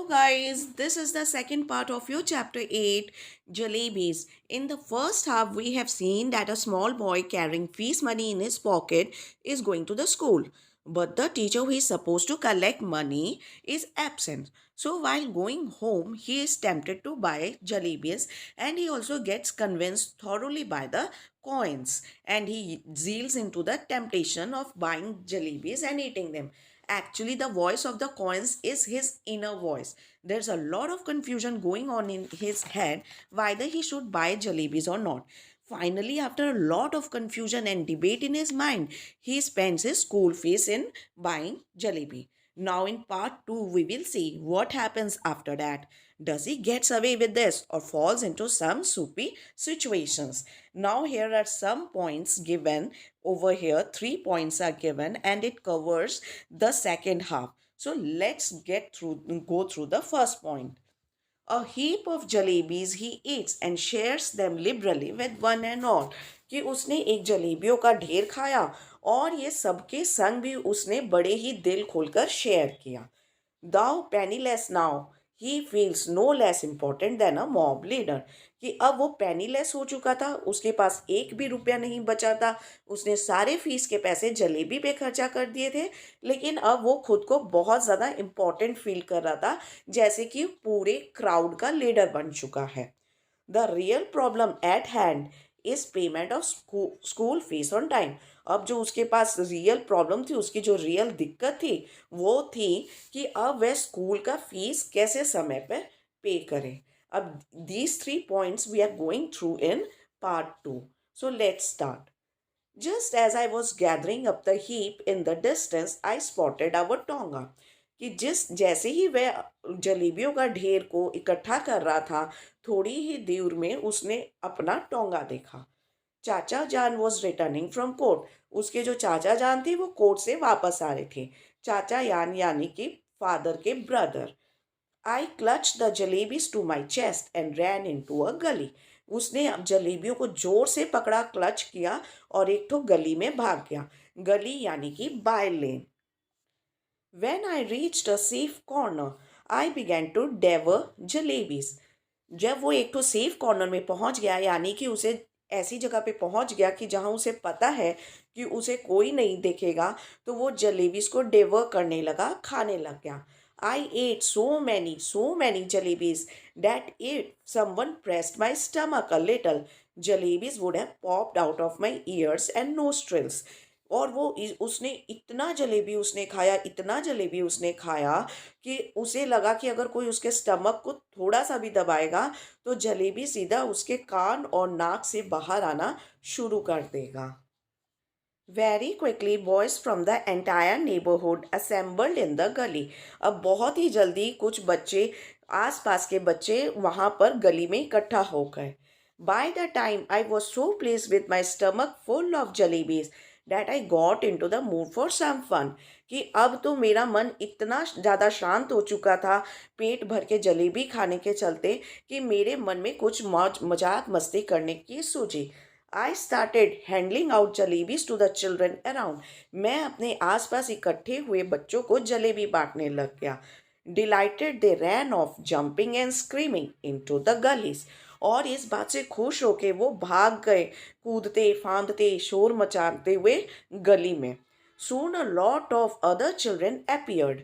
Hello, guys. This is the second part of your chapter 8 Jalebis. In the first half, we have seen that a small boy carrying fees money in his pocket is going to the school. But the teacher who is supposed to collect money is absent. So while going home, he is tempted to buy jalebis and he also gets convinced thoroughly by the coins and he zeals into the temptation of buying jalebis and eating them. Actually, the voice of the coins is his inner voice. There's a lot of confusion going on in his head whether he should buy jalebis or not. Finally, after a lot of confusion and debate in his mind, he spends his school fees in buying jalebi. Now, in part 2, we will see what happens after that. Does he gets away with this or falls into some soupy situations? Now, here are some points given over here. 3 points are given and it covers the second half. So let's go through the first point. A heap of jalebis he eats and shares them liberally with one and all. कि उसने एक जलेबियों का ढेर खाया और ये सबके संग भी उसने बड़े ही दिल खोलकर शेयर किया. Thou penniless now, he feels no less important than a mob leader. कि अब वो पेनीलेस हो चुका था, उसके पास एक भी रुपया नहीं बचा था, उसने सारे फीस के पैसे जलेबी पे खर्चा कर दिए थे, लेकिन अब वो खुद को बहुत ज़्यादा इम्पोर्टेंट फील कर रहा था, जैसे कि पूरे क्राउड का लीडर बन चुका है. The real problem at hand is payment of school fees on time. अब जो उसके पास रियल प्रॉब्लम थी, उसकी जो रियल दिक्कत थी वो थी कि अब वह स्कूल का फीस कैसे समय पर पे करे. अब these 3 points we are going through in part 2. So let's start. Just as I was gathering up the heap in the distance, I spotted our Tonga. कि जिस जैसे ही वह जलेबियों का ढेर को इकट्ठा कर रहा था, थोड़ी ही दूर में उसने अपना टोंगा देखा. चाचा जान वॉज रिटर्निंग फ्रॉम कोर्ट. उसके जो चाचा जान थे वो कोर्ट से वापस आ रहे थे. चाचा यान यानी कि फादर के brother. I clutch the jalebis to my chest and ran into a gali. उसने अब जलेबियों को जोर से पकड़ा, क्लच किया और एक ठो गली में भाग गया. गली यानी कि bylane. When I reached a safe corner, I began to devour jalebis. जब वो एक तो सेफ कॉर्नर में पहुंच गया, यानी कि उसे ऐसी जगह पे पहुंच गया कि जहां उसे पता है कि उसे कोई नहीं देखेगा, तो वो जलेबीज को डेवर करने लगा, खाने लग गया. I ate so many jalebis that if someone pressed my stomach a little, jalebis would have popped out of my ears and nostrils. और वो उसने इतना जलेबी उसने खाया, इतना जलेबी उसने खाया कि उसे लगा कि अगर कोई उसके स्टमक को थोड़ा सा भी दबाएगा तो जलेबी सीधा उसके कान और नाक से बाहर आना शुरू कर देगा. Very quickly boys from the entire neighbourhood assembled in the गली. अब बहुत ही जल्दी कुछ बच्चे, आसपास के बच्चे वहाँ पर गली में इकट्ठा हो गए. By the time I was so pleased with my stomach full of jalebis that I got into the mood for some fun. कि अब तो मेरा मन इतना ज़्यादा शांत हो चुका था पेट भर के जलेबी खाने के चलते कि मेरे मन में कुछ मौज मजाक मस्ती करने की सूझी. I started handling out jalebis to the children around. मैं अपने आसपास इकट्ठे हुए बच्चों को जलेबी बांटने लग गया. Delighted they ran off jumping and screaming into the galis. और इस बात से खुश होके वो भाग गए, कूदते फांदते शोर मचाते हुए गली में. Soon a lot of other children appeared.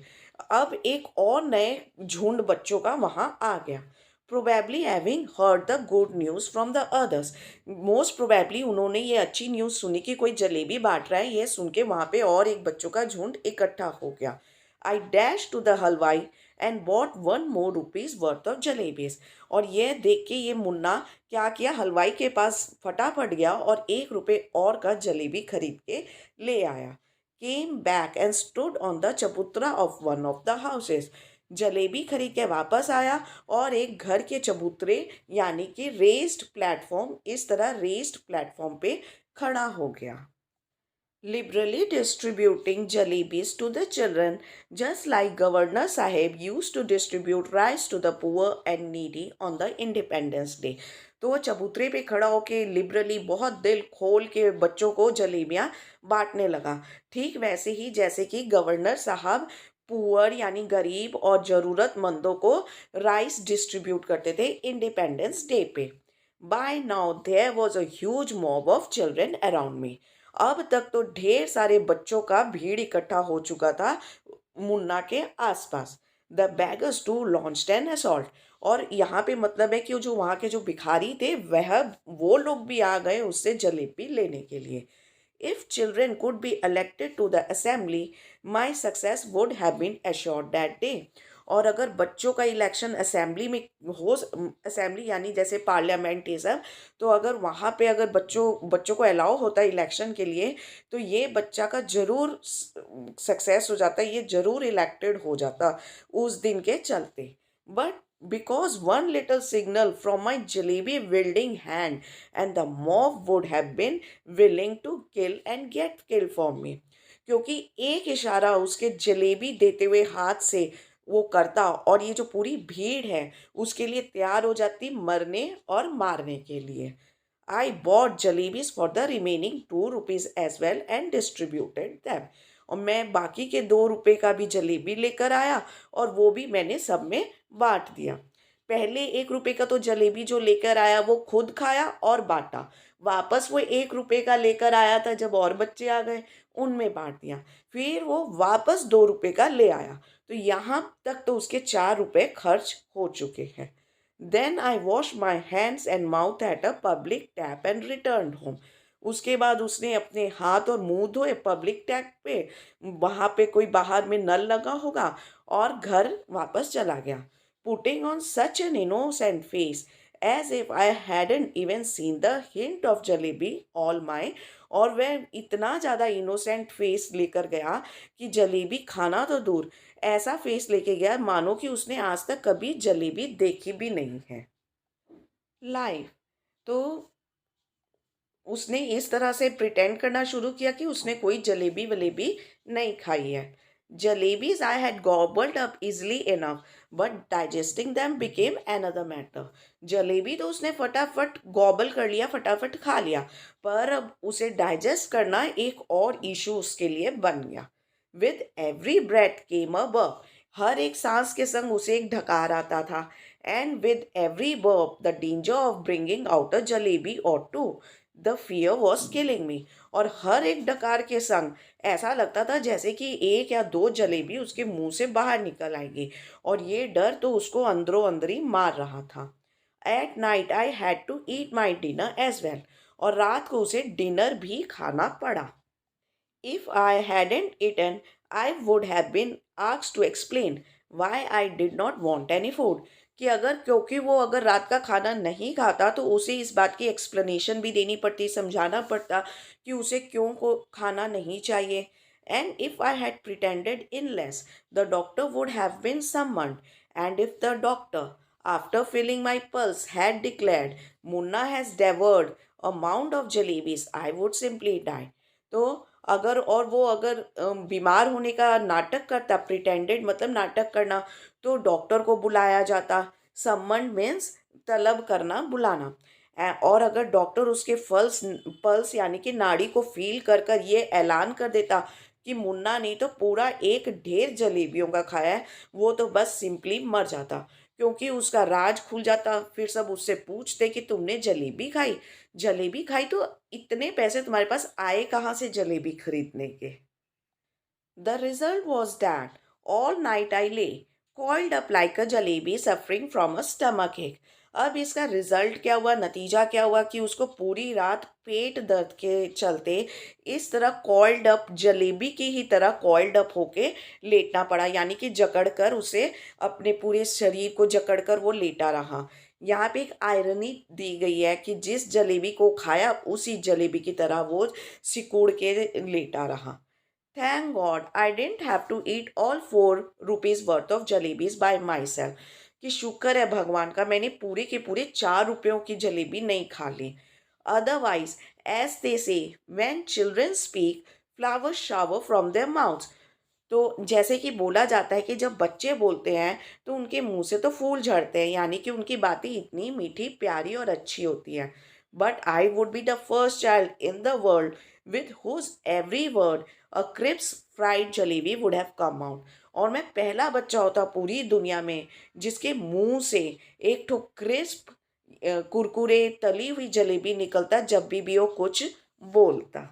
अब एक और नए झुंड बच्चों का वहाँ आ गया. Probably having heard the good news from the others. Most probably उन्होंने ये अच्छी न्यूज़ सुनी कि कोई जलेबी बांट रहा है, ये सुन के वहाँ पे और एक बच्चों का झुंड इकट्ठा हो गया. I dash to the halwai and bought 1 more rupees worth of jalebis. और ये देख के ये मुन्ना क्या किया, हलवाई के पास फटाफट गया और 1 रुपये और का जलेबी खरीद के ले आया. Came back and stood on the chabutra of one of the houses. Jalebi खरीद के वापस आया और एक घर के चबूतरे यानी कि रेस्ड प्लेटफॉर्म, इस तरह रेस्ड प्लेटफॉर्म पे खड़ा हो गया. Liberally distributing jalebis to the children, just like Governor Sahib used to distribute rice to the poor and needy on the Independence Day. तो वो चबूतरे पे खड़ा होके लिबरली बहुत दिल खोल के बच्चों को जलेबियाँ बांटने लगा, ठीक वैसे ही जैसे कि गवर्नर साहब पुअर यानी गरीब और ज़रूरतमंदों को राइस डिस्ट्रीब्यूट करते थे इंडिपेंडेंस डे पे। By now there was a huge mob of children around me. अब तक तो ढेर सारे बच्चों का भीड़ इकट्ठा हो चुका था मुन्ना के आसपास। The beggars too launched an assault. और यहाँ पे मतलब है कि वो जो वहाँ के जो भिखारी थे वह वो लोग भी आ गए उससे जलेबी लेने के लिए। If children could be elected to the assembly, my success would have been assured that day. और अगर बच्चों का इलेक्शन असेंबली में हो, असेंबली यानी जैसे पार्लियामेंट ये सब, तो अगर वहाँ पे अगर बच्चों को अलाउ होता है इलेक्शन के लिए, तो ये बच्चा का जरूर सक्सेस हो जाता, ये जरूर इलेक्टेड हो जाता उस दिन के चलते। But because one little signal from my jalebi wielding hand and the mob would have been willing to kill and get killed for me। क्योंकि एक इशारा उसके जलेबी देते हुए हाथ से वो करता और ये जो पूरी भीड़ है उसके लिए तैयार हो जाती मरने और मारने के लिए। I bought jalebis for the remaining 2 rupees as well and distributed them। और मैं बाकी के 2 रुपए का भी जलेबी लेकर आया और वो भी मैंने सब में बांट दिया। पहले 1 रुपए का तो जलेबी जो लेकर आया वो खुद खाया और बांटा। वापस वो 1 रुपए का लेकर आया था जब और बच्चे आ गए, उनमें बांट दिया। फिर वो वापस 2 रुपए का ले आया, तो यहाँ तक तो उसके 4 रुपए खर्च हो चुके हैं। Then I wash my hands and mouth at a public tap and return home. उसके बाद उसने अपने हाथ और मुंह धोए पब्लिक टैप पे, वहाँ पे कोई बाहर में नल लगा होगा, और घर वापस चला गया। Putting on such an innocent face as if I hadn't even seen the hint of jalebi all my. और वह इतना ज़्यादा इनोसेंट फेस लेकर गया कि जलेबी खाना तो दूर, ऐसा फेस लेके गया मानो कि उसने आज तक कभी जलेबी देखी भी नहीं है लाइव। तो उसने इस तरह से प्रिटेंड करना शुरू किया कि उसने कोई जलेबी वलेबी नहीं खाई है। Jalebis I had गॉबल्ड up easily enough but digesting them became another matter. Jalebi तो उसने फटाफट गॉबल कर लिया, फटाफट खा लिया, पर अब उसे डाइजेस्ट करना एक और इशू उसके लिए बन गया। With every breath came a burp. हर एक सांस के संग उसे एक ढकार आता था। And with every burp the danger of bringing out a jalebi or two. The fear was killing me. और हर एक डकार के संग ऐसा लगता था जैसे कि 1 या 2 जलेबी उसके मुंह से बाहर निकल आएगी, और ये डर तो उसको अंदरों अंदरी मार रहा था। At night I had to eat my dinner as well. और रात को उसे डिनर भी खाना पड़ा। If I hadn't eaten, I would have been asked to explain why I did not want any food। कि अगर क्योंकि वो अगर रात का खाना नहीं खाता तो उसे इस बात की एक्सप्लेनेशन भी देनी पड़ती, समझाना पड़ता कि उसे क्यों को खाना नहीं चाहिए। And if I had pretended illness the doctor would have been summoned. And if the doctor after feeling my pulse had declared Munna has devoured a mount of jalebis I would simply die. तो अगर और वो अगर बीमार होने का नाटक करता, प्रिटेंडेड मतलब नाटक करना, तो डॉक्टर को बुलाया जाता। सम्मन मीन्स तलब करना, बुलाना। और अगर डॉक्टर उसके पल्स पल्स यानी कि नाड़ी को फील कर कर ये ऐलान कर देता कि मुन्ना ने तो पूरा एक ढेर जलेबियों का खाया है, वो तो बस सिंपली मर जाता, क्योंकि उसका राज खुल जाता। फिर सब उससे पूछते कि तुमने जलेबी खाई तो इतने पैसे तुम्हारे पास आए कहाँ से जलेबी खरीदने के। The result was that all night I ले coiled up like a jalebi suffering from a stomach ache। अब इसका रिजल्ट क्या हुआ, नतीजा क्या हुआ कि उसको पूरी रात पेट दर्द के चलते इस तरह कॉइल्ड अप, जलेबी की ही तरह कॉइल्ड अप होके लेटना पड़ा, यानी कि जकड़ कर उसे अपने पूरे शरीर को जकड़ कर वो लेटा रहा। यहाँ पे एक आयरनी दी गई है कि जिस जलेबी को खाया उसी जलेबी की तरह वो सिकुड़ के लेटा रहा। Thank God I didn't have to eat all 4 rupees worth of jalebis by myself। कि शुक्र है भगवान का मैंने पूरे के पूरे 4 रुपयों की जलेबी नहीं खा ली। Otherwise, as they say, when children speak, flowers shower from their mouths। तो जैसे कि बोला जाता है कि जब बच्चे बोलते हैं तो उनके मुंह से तो फूल झड़ते हैं, यानी कि उनकी बातें इतनी मीठी, प्यारी और अच्छी होती हैं। But I would be the first child in the world with whose every word a crisp fried jalebi would have come out. और मैं पहला बच्चा होता पूरी दुनिया में जिसके मुंह से एक ठो क्रिस्प कुरकुरे तली हुई जलेबी निकलता जब भी वो कुछ बोलता।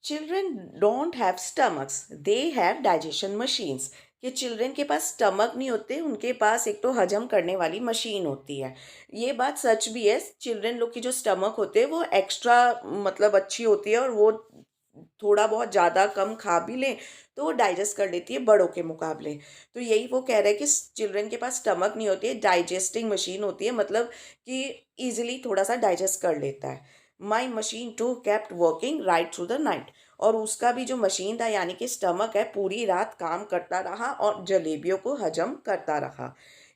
Children don't have stomachs, they have digestion machines. कि चिल्ड्रन के पास स्टमक नहीं होते, उनके पास एक तो हजम करने वाली मशीन होती है। ये बात सच भी है। चिल्ड्रन लोग की जो स्टमक होते हैं वो एक्स्ट्रा मतलब अच्छी होती है, और वो थोड़ा बहुत ज़्यादा कम खा भी लें तो वो डाइजेस्ट कर लेती है बड़ों के मुकाबले। तो यही वो कह रहे हैं कि चिल्ड्रन के पास स्टमक नहीं होती है, डाइजेस्टिंग मशीन होती है, मतलब कि ईजिली थोड़ा सा डाइजेस्ट कर लेता है। My machine too kept working right through the night. और उसका भी जो मशीन था यानी कि स्टमक है, पूरी रात काम करता रहा और जलेबियों को हजम करता रहा।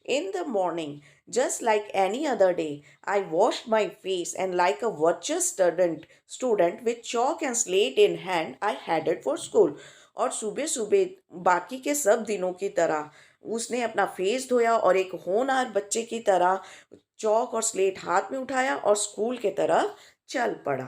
इन the morning, just like any other day, I washed my face and like a virtuous student with chalk and slate in hand, I headed for school. और सुबह सुबह बाकी के सब दिनों की तरह उसने अपना फेस धोया और एक होनहार बच्चे की तरह चौक और स्लेट हाथ में उठाया और स्कूल के तरफ चल पड़ा।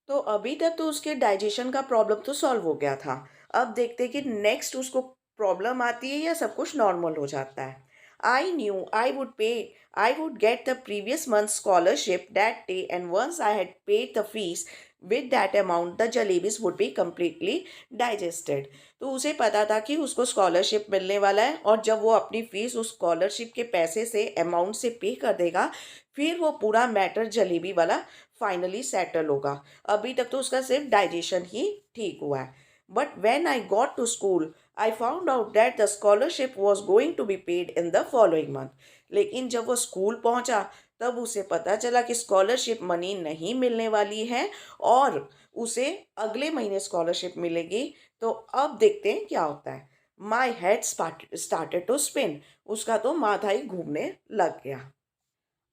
तो अभी तक तो उसके डाइजेशन का प्रॉब्लम तो सॉल्व हो गया था। अब देखते हैं कि नेक्स्ट उसको प्रॉब्लम आती है या सब कुछ नॉर्मल हो जाता है। I knew I would get the previous month scholarship that day, and once I had paid the fees with that amount the jalebis would be completely digested. तो उसे पता था कि उसको स्कॉलरशिप मिलने वाला है, और जब वो अपनी फीस उस स्कॉलरशिप के पैसे से अमाउंट से पे कर देगा, फिर वो पूरा मैटर जलेबी वाला फाइनली सेटल होगा। अभी तक तो उसका सिर्फ डाइजेशन ही ठीक हुआ है। But when I got to school, I found out that the scholarship was going to be paid in the following month. लेकिन जब वो स्कूल पहुंचा तब उसे पता चला कि स्कॉलरशिप मनी नहीं मिलने वाली है, और उसे अगले महीने स्कॉलरशिप मिलेगी। तो अब देखते हैं क्या होता है। My head started to spin. उसका तो माथा ही घूमने लग गया।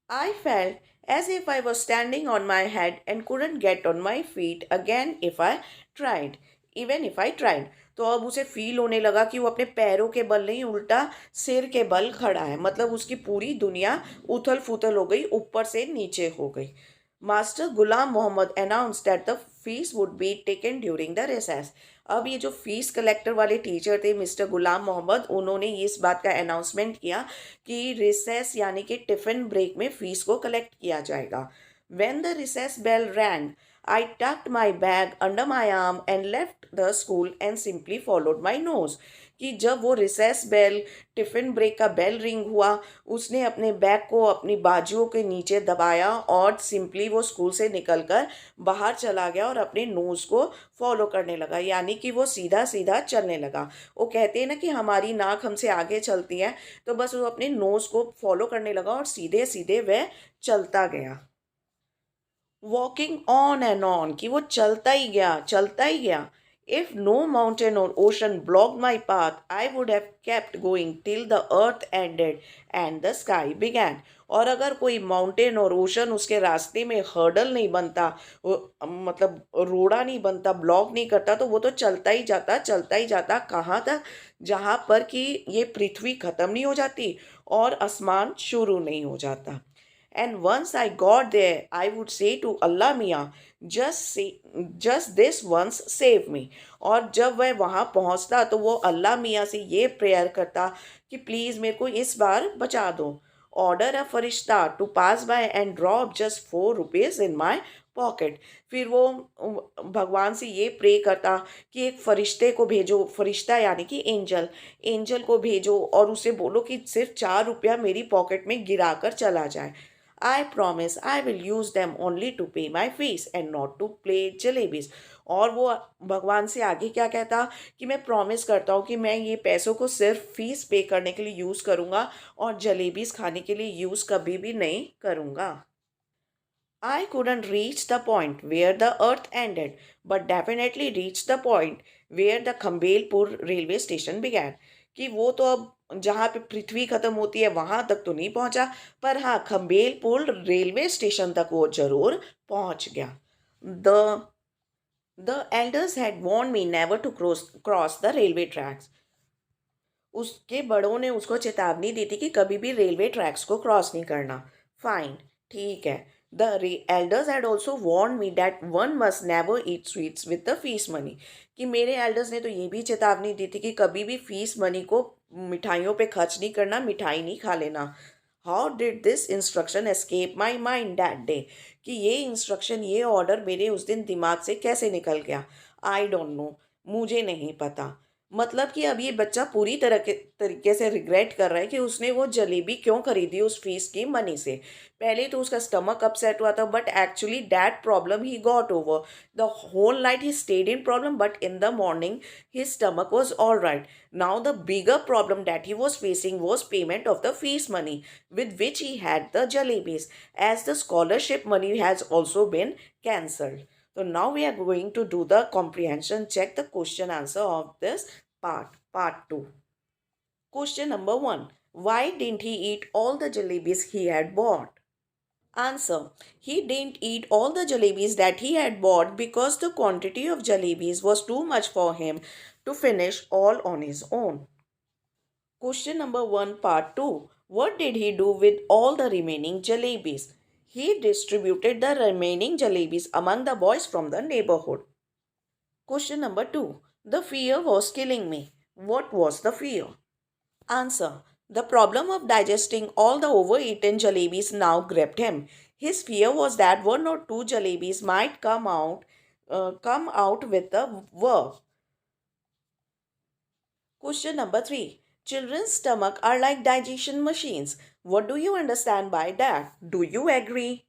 I felt as if I was standing on my head and couldn't get on my feet again even if I tried. तो अब उसे फील होने लगा कि वो अपने पैरों के बल नहीं, उल्टा सिर के बल खड़ा है। मतलब उसकी पूरी दुनिया उथल फुथल हो गई, ऊपर से नीचे हो गई। Master Ghulam Mohammad announce that the fees would be taken during the recess. अब ये जो फीस कलेक्टर वाले टीचर थे मिस्टर गुलाम मोहम्मद, उन्होंने इस बात का अनाउंसमेंट किया कि रिसेस यानी कि टिफिन ब्रेक में फीस को कलेक्ट किया जाएगा। When the recess bell rang, I tucked my bag under my arm and left the school and simply followed my nose. कि जब वो रिसेस बेल, टिफिन ब्रेक का बेल रिंग हुआ, उसने अपने बैग को अपनी बाजुओं के नीचे दबाया और सिंपली वो स्कूल से निकलकर बाहर चला गया और अपने नोज़ को फॉलो करने लगा, यानी कि वो सीधा सीधा चलने लगा। वो कहते हैं ना कि हमारी नाक हमसे आगे चलती है, तो बस वो अपने नोज़ को फॉलो करने लगा और सीधे सीधे वह चलता गया। वॉकिंग ऑन एंड ऑन, कि वो चलता ही गया। इफ नो माउंटेन और ocean block my path, I would have kept going till the earth ended and the sky began. और अगर कोई माउंटेन और ओशन उसके रास्ते में हर्डल नहीं बनता, मतलब रोड़ा नहीं बनता, ब्लॉक नहीं करता, तो वो तो चलता ही जाता कहाँ तक? जहाँ पर कि ये पृथ्वी खत्म नहीं हो जाती और आसमान शुरू नहीं हो जाता। And once I got there, I would say to Allah Mia, just this once save me. और जब वह वहाँ पहुँचता तो वो अल्लाह मियाँ से ये प्रेयर करता कि प्लीज़ मेरे को इस बार बचा दो। Order a farishta to pass by and drop just ₹4 in my pocket. फिर वो भगवान से ये प्रे करता कि एक फरिश्ते को भेजो, फरिश्ता यानी कि एंजल को भेजो और उसे बोलो कि सिर्फ ₹4 मेरी पॉकेट में गिरा कर चला जाए। I promise I will use them only to pay my fees and not to play jalebis. और वो भगवान से आगे क्या कहता कि मैं प्रॉमिस करता हूँ कि मैं ये पैसों को सिर्फ फीस पे करने के लिए यूज़ करूँगा और जलेबीज खाने के लिए यूज़ कभी भी नहीं करूँगा। I couldn't reach the point where the earth ended, but definitely reached the point where the Khambelpur railway station began. कि वो तो अब जहाँ पे पृथ्वी खत्म होती है वहां तक तो नहीं पहुंचा, पर हाँ खम्बेलपुर रेलवे स्टेशन तक वो जरूर पहुंच गया। The the elders had warned me never to cross the railway tracks. उसके बड़ों ने उसको चेतावनी दी थी कि कभी भी रेलवे ट्रैक्स को क्रॉस नहीं करना। फाइन, ठीक है। The elders had also warned me that one must never eat sweets with the fees money. कि मेरे एल्डर्स ने तो ये भी चेतावनी दी थी कि कभी भी फीस मनी को मिठाइयों पे खर्च नहीं करना, मिठाई नहीं खा लेना. How did this instruction escape my mind that day? कि ये इंस्ट्रक्शन, ये ऑर्डर मेरे उस दिन दिमाग से कैसे निकल गया? आई डोंट नो, मुझे नहीं पता. मतलब कि अब ये बच्चा पूरी तरह के तरीके से रिग्रेट कर रहा है कि उसने वो जलेबी क्यों खरीदी उस फीस की मनी से. पहले तो उसका स्टमक अपसेट हुआ था, but actually that problem he got over. The whole night he stayed in problem, but in the morning his stomach was all right. Now the bigger problem that he was facing was payment of the fees money with which he had the jalebis, as the scholarship money has also been cancelled. So now we are going to do the comprehension check, the question answer of this part 2. Question number 1. Why didn't he eat all the jalebis he had bought? Answer. He didn't eat all the jalebis that he had bought because the quantity of jalebis was too much for him to finish all on his own. Question number 1, part 2. What did he do with all the remaining jalebis? He distributed the remaining jalebis among the boys from the neighborhood. Question number 2. The fear was killing me. What was the fear? Answer. The problem of digesting all the overeaten jalebis now gripped him. His fear was that one or two jalebis might come out with a verb. Question number 3. Children's stomach are like digestion machines. What do you understand by that? Do you agree?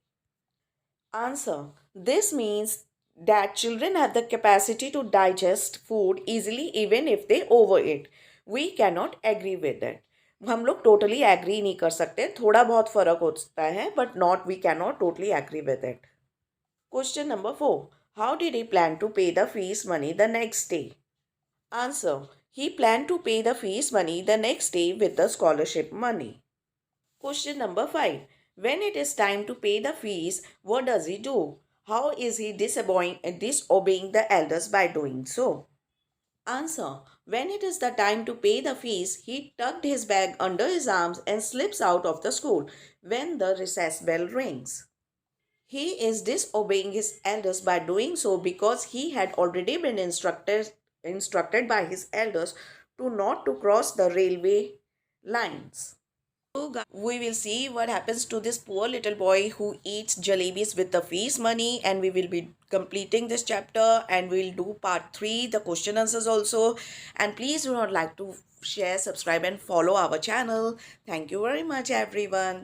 Answer. This means that children have the capacity to digest food easily even if they overeat. We cannot agree with it. हम लोग totally agree नहीं कर सकते, थोड़ा बहुत फर्क होता है, but not we can not totally agree with it. Question number 4. How did he plan to pay the fees money the next day? Answer. He planned to pay the fees money the next day with the scholarship money. Question number 5. When it is time to pay the fees, what does he do? How is he disobeying the elders by doing so? Answer. When it is the time to pay the fees, he tucked his bag under his arms and slips out of the school when the recess bell rings. He is disobeying his elders by doing so because he had already been instructed by his elders to not to cross the railway lines. So we will see what happens to this poor little boy who eats jalebis with the fees money, and we will be completing this chapter, and we will do part 3, the question answers also. And please do not like to share, subscribe and follow our channel. Thank you very much everyone.